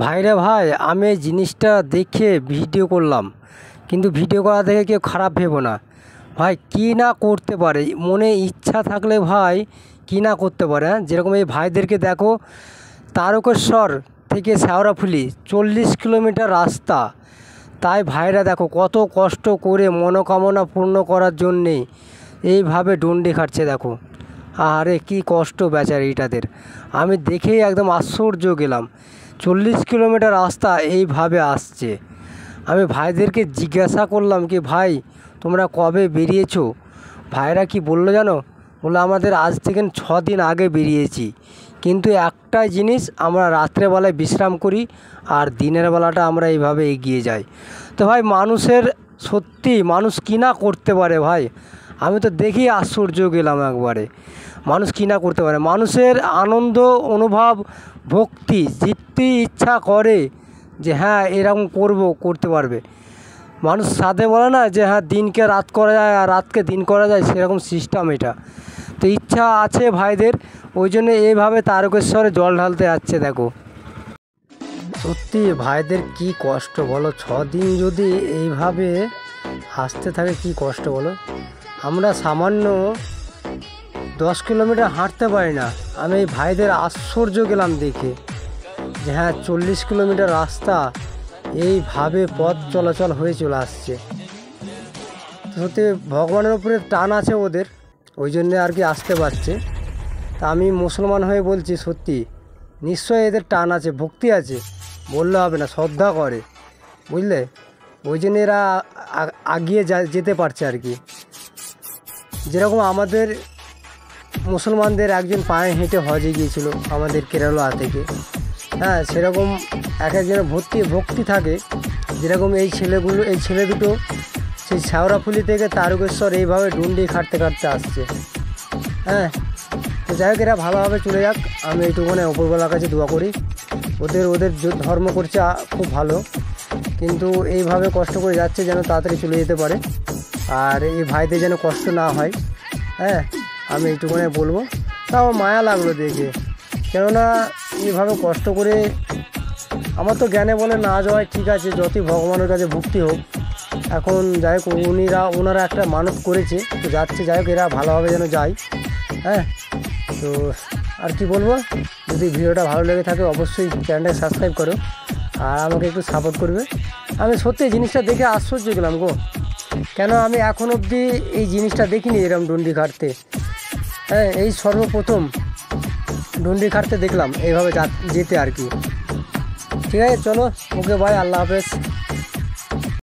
ভাইরে ভাই, আমি এই জিনিসটা দেখে ভিডিও করলাম, কিন্তু ভিডিও করা দেখে কেউ খারাপ ভেবো না ভাই। কী না করতে পারে, মনে ইচ্ছা থাকলে ভাই কী না করতে পারে। হ্যাঁ, যেরকম এই ভাইদেরকে দেখো, তারকেশ্বর থেকে শেওড়াফুলি 40 কিলোমিটার রাস্তা, তাই ভাইরা দেখো কত কষ্ট করে মনোকামনা পূর্ণ করার জন্যে এইভাবে ডন্ডি খাটছে। দেখো আরে কি কষ্ট বেচারিটাদের, আমি দেখেই একদম আশ্চর্য গেলাম। 40 কিলোমিটার রাস্তা এইভাবে আসছে। আমি ভাইদেরকে জিজ্ঞাসা করলাম কি ভাই তোমরা কবে বেরিয়েছো? ভাইরা কি বললো জানো? বললো আমাদের আজ থেকে 6 দিন আগে বেরিয়েছি, কিন্তু একটাই জিনিস, আমরা রাত্রেবেলায় বিশ্রাম করি আর দিনের বেলাটা আমরা এইভাবে এগিয়ে যাই। তো ভাই মানুষের, সত্যি মানুষ কী না করতে পারে ভাই, আমি তো দেখেই আশ্চর্য গেলাম একবারে। মানুষ কী না করতে পারে, মানুষের আনন্দ অনুভব, ভক্তি জিততে ইচ্ছা করে যে হ্যাঁ এরকম করতে পারবে। মানুষ সাথে বলে না যে হ্যাঁ দিনকে রাত করা যায় আর রাতকে দিন করা যায়, সেরকম সিস্টেম এটা। তো ইচ্ছা আছে ভাইদের, ওই জন্য এইভাবে তারকেশ্বরে জল ঢালতে যাচ্ছে। দেখো সত্যি ভাইদের কি কষ্ট বলো, 6 দিন যদি এইভাবে আসতে থাকে কি কষ্ট বলো। আমরা সামান্য 10 কিলোমিটার হাঁটতে পারি না। আমি এই ভাইদের আশ্চর্য গেলাম দেখে যে হ্যাঁ 40 কিলোমিটার রাস্তা এইভাবে পথ চলাচল হয়ে চলে আসছে। সত্যি ভগবানের উপরে টান আছে ওদের, ওই জন্যে আর কি আসতে পারছে। তা আমি মুসলমান হয়ে বলছি সত্যি নিশ্চয়ই এদের টান আছে, ভক্তি আছে, বললে হবে না, শ্রদ্ধা করে, বুঝলে, ওই জন্য এরা আগিয়ে যেতে পারছে আর কি। যেরকম আমাদের মুসলমানদের একজন পায়ে হেঁটে হজে গিয়েছিল আমাদের কেরালা থেকে, হ্যাঁ সেরকম এক একজনের ভক্তি থাকে। যেরকম এই ছেলে দুটো সেই শেওড়াফুলি থেকে তারকেশ্বর এইভাবে ডুন্ডি খাটতে খাটতে আসছে। হ্যাঁ, তো যাই হোক এরা ভালোভাবে চলে যাক, আমি এইটুকুনে উপরবেলার কাছে দোয়া করি। ওদের ধর্ম করছে খুব ভালো, কিন্তু এইভাবে কষ্ট করে যাচ্ছে যেন তাড়াতাড়ি চলে যেতে পারে, আর এই ভাইদের যেন কষ্ট না হয়। হ্যাঁ, আমি এইটুকুনে বলবো। তাও মায়া লাগলো দেখে, কেননা এইভাবে কষ্ট করে, আমার তো জ্ঞানে বলে না যাওয়াই ঠিক আছে, যতই ভগবানের কাছে ভক্তি হোক। এখন যাই হোক ওনারা একটা মানত করেছে, তো যাচ্ছে, যাই হোক এরা ভালোভাবে যেন যায়। হ্যাঁ, তো আর কি বলবো, যদি ভিডিওটা ভালো লেগে থাকে অবশ্যই চ্যানেলটাকে সাবস্ক্রাইব করো আর আমাকে একটু সাপোর্ট করবে। আমি সত্যি জিনিসটা দেখে আশ্চর্য গেলাম গো, কেন আমি এখন অবধি এই জিনিসটা দেখিনি এরকম ডন্ডি খাটতে। হ্যাঁ, এই সর্বপ্রথম ডন্ডি খাটতে দেখলাম এইভাবে যেতে আর কি। ঠিক আছে, চলো, ওকে, বাই, আল্লাহ হাফেজ।